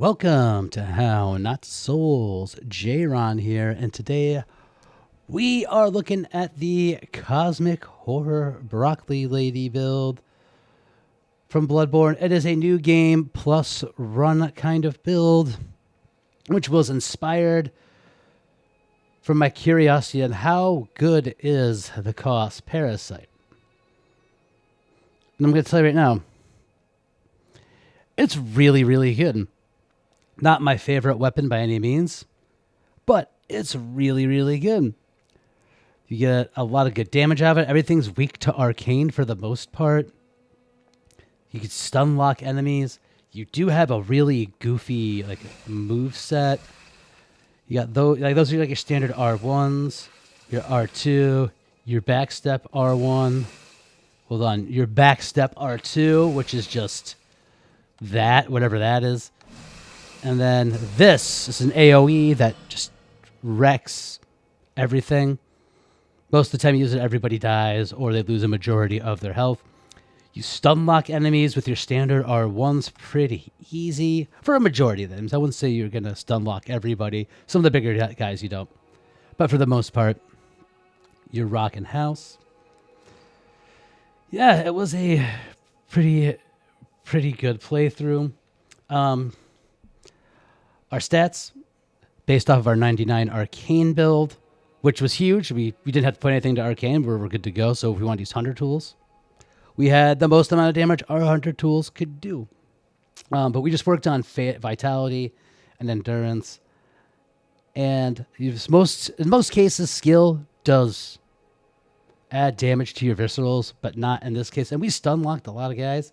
Welcome to How Not Souls. J-Ron here, and today we are looking at the Cosmic Horror Broccoli Lady build from Bloodborne. It is a new game plus run kind of build, which was inspired from my curiosity on how good is the cost parasite. And I'm going to tell you right now, it's really, really good. Not my favorite weapon by any means, but it's really, really good. You get a lot of good damage out of it. Everything's weak to arcane for the most part. You can stun lock enemies. You do have a really goofy move set. You got those are like your standard R1s, your R2, your backstep R1. Hold on, your backstep R2, which is just that, whatever that is. And then this is an AoE that just wrecks everything. Most of the time you use it, everybody dies or they lose a majority of their health. You stun lock enemies with your standard R1s pretty easy for a majority of them. I wouldn't say you're going to stun lock everybody. Some of the bigger guys you don't. But for the most part, you're rocking house. Yeah, it was a pretty good playthrough. Our stats, based off of our 99 arcane build, which was huge. We didn't have to put anything to arcane. We were good to go. So if we want to use hunter tools, we had the most amount of damage our hunter tools could do. But we just worked on vitality and endurance. And in most cases, skill does add damage to your viscerals, but not in this case. And we stun locked a lot of guys.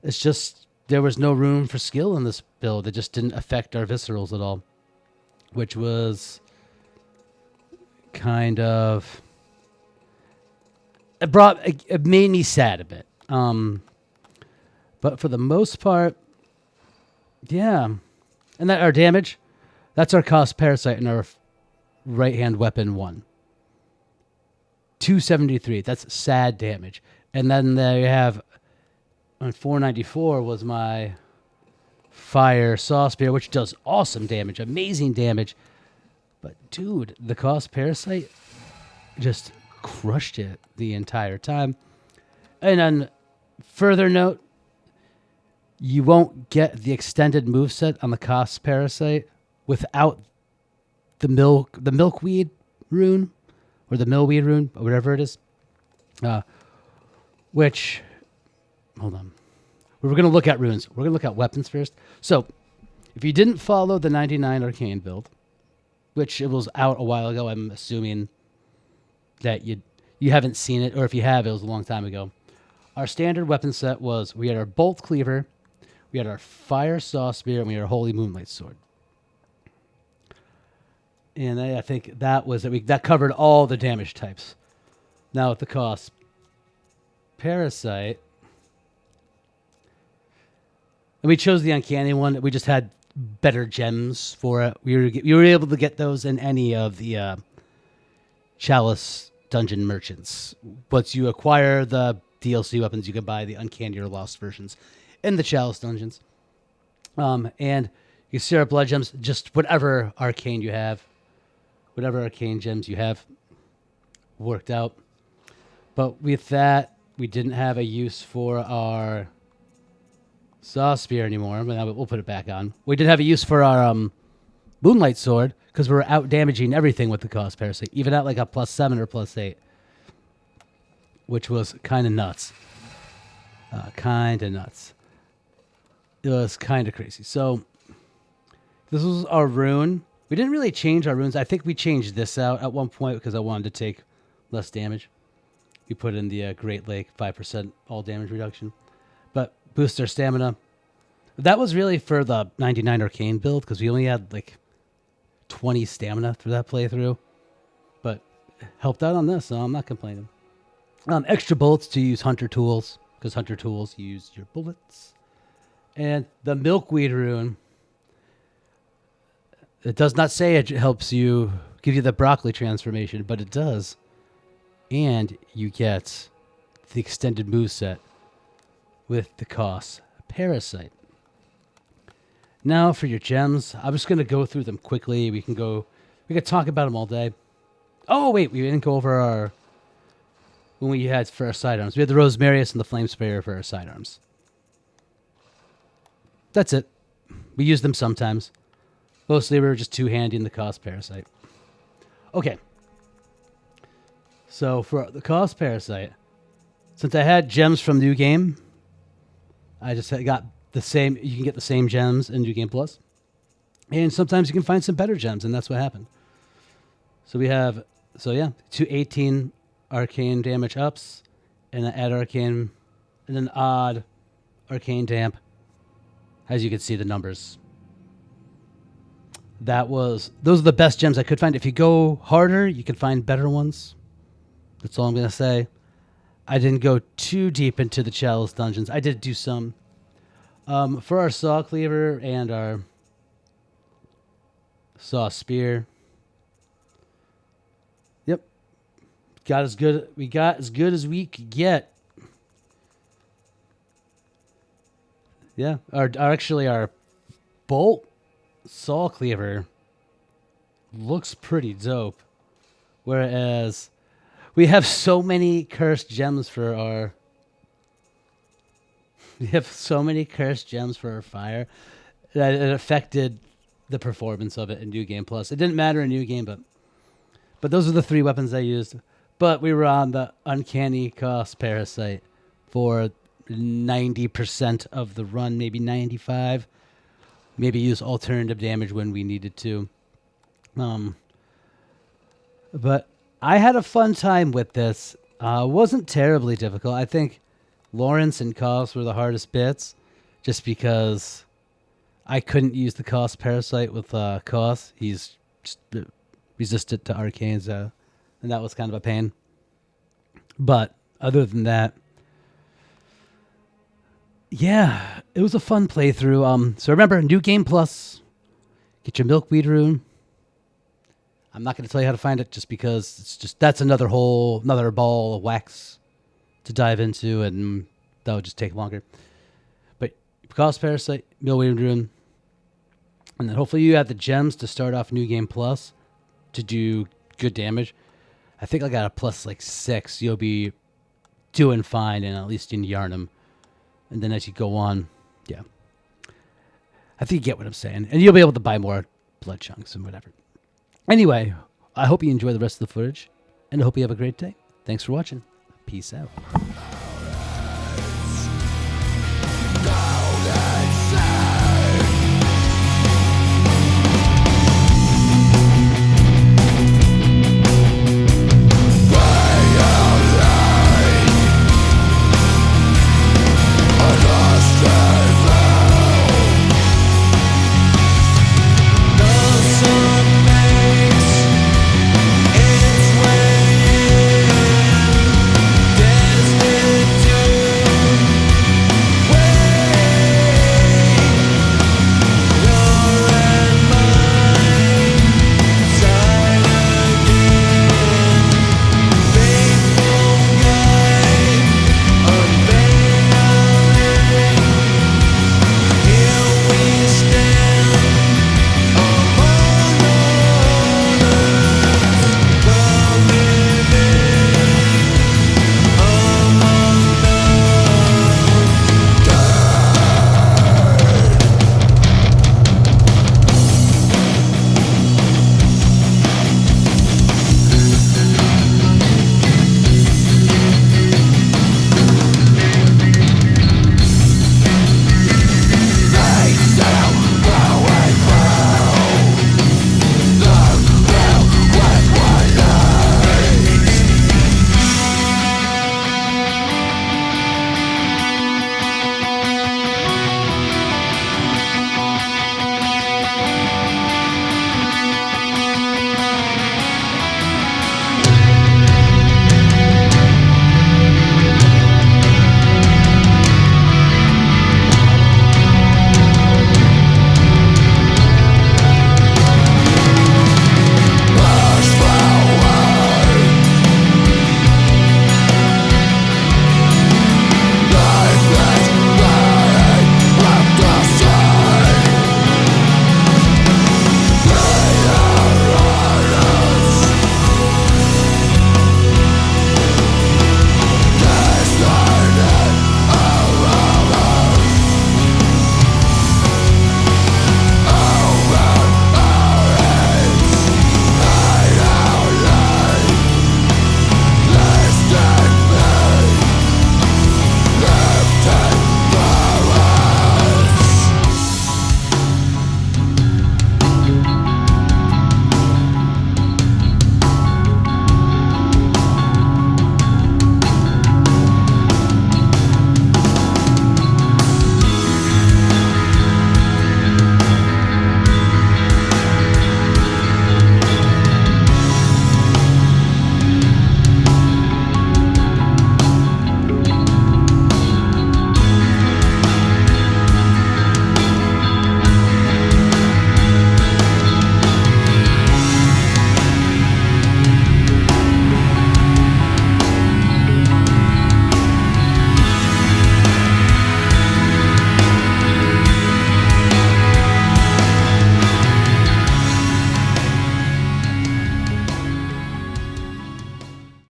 It's just there was no room for skill in this build. It just didn't affect our viscerals at all, which was kind of it made me sad a bit. But for the most part, yeah. And that our damage, that's our cost parasite in our right hand weapon 1. 273. That's sad damage. And then there you have on 494 was my fire saw spear, which does awesome damage, amazing damage. But dude, the cost parasite just crushed it the entire time. And on further note, you won't get the extended moveset on the cost parasite without the milkweed rune or the millweed rune, or whatever it is. Which, hold on. We're going to look at runes. We're going to look at weapons first. So, if you didn't follow the 99 arcane build, which it was out a while ago, I'm assuming that you haven't seen it, or if you have, it was a long time ago. Our standard weapon set was, we had our bolt cleaver, we had our fire saw spear, and we had our holy moonlight sword. And I think that was it. That covered all the damage types. Now with the cost parasite, and we chose the uncanny one. We just had better gems for it. You were able to get those in any of the Chalice dungeon merchants. Once you acquire the DLC weapons, you can buy the uncanny or lost versions in the Chalice dungeons. And you see our blood gems, just whatever arcane you have, whatever arcane gems you have, worked out. But with that, we didn't have a use for our saw spear anymore, but now we'll put it back on. We did have a use for our moonlight sword because we were out damaging everything with the cost parasite, even at like a +7 or +8, which was kind of nuts. It was kind of crazy. So this was our rune. We didn't really change our runes. I think we changed this out at one point because I wanted to take less damage. We put in the Great Lake 5% all damage reduction, but boost our stamina. That was really for the 99 arcane build because we only had like 20 stamina for that playthrough, but helped out on this, so I'm not complaining. Extra bullets to use hunter tools because hunter tools use your bullets. And the milkweed rune, it does not say it helps you give you the broccoli transformation, but it does. And you get the extended moveset with the cost parasite. Now for your gems, I'm just gonna go through them quickly. We could talk about them all day. Oh wait, we didn't go over our when we had for our sidearms. We had the Rosemarius and the Flame Sprayer for our sidearms. That's it. We use them sometimes. Mostly we were just too handy in the Cost Parasite. Okay. So for the Cost Parasite, since I had gems from New Game, I just got the same. You can get the same gems in New Game Plus, and sometimes you can find some better gems, and that's what happened. So we have, two 18 arcane damage ups, and an add arcane, and an odd arcane damp. As you can see, the numbers. Those are the best gems I could find. If you go harder, you can find better ones. That's all I'm gonna say. I didn't go too deep into the Chalice dungeons. I did do some. For our Saw Cleaver and our Saw Spear. Yep. We got as good as we could get. Yeah. Our Bolt Saw Cleaver looks pretty dope. Whereas we have so many cursed gems for our fire that it affected the performance of it in New Game Plus. It didn't matter in New Game, but those are the 3 weapons I used. But we were on the Uncanny Cost Parasite for 90% of the run, maybe 95. Maybe use alternative damage when we needed to. But I had a fun time with this. Wasn't terribly difficult. I think Lawrence and Cost were the hardest bits, just because I couldn't use the Cost Parasite with Cost. He's just resistant to arcanes, and that was kind of a pain. But other than that, yeah, it was a fun playthrough. So remember, New Game Plus, get your Milkweed rune. I'm not going to tell you how to find it, just because that's another ball of wax to dive into, and that would just take longer. But Cost Parasite, Milkweed rune, and then hopefully you have the gems to start off New Game Plus to do good damage. I think I got a plus 6. You'll be doing fine, and at least in Yarnum. And then as you go on, yeah. I think you get what I'm saying. And you'll be able to buy more blood chunks and whatever. Anyway, I hope you enjoy the rest of the footage, and I hope you have a great day. Thanks for watching. Peace out.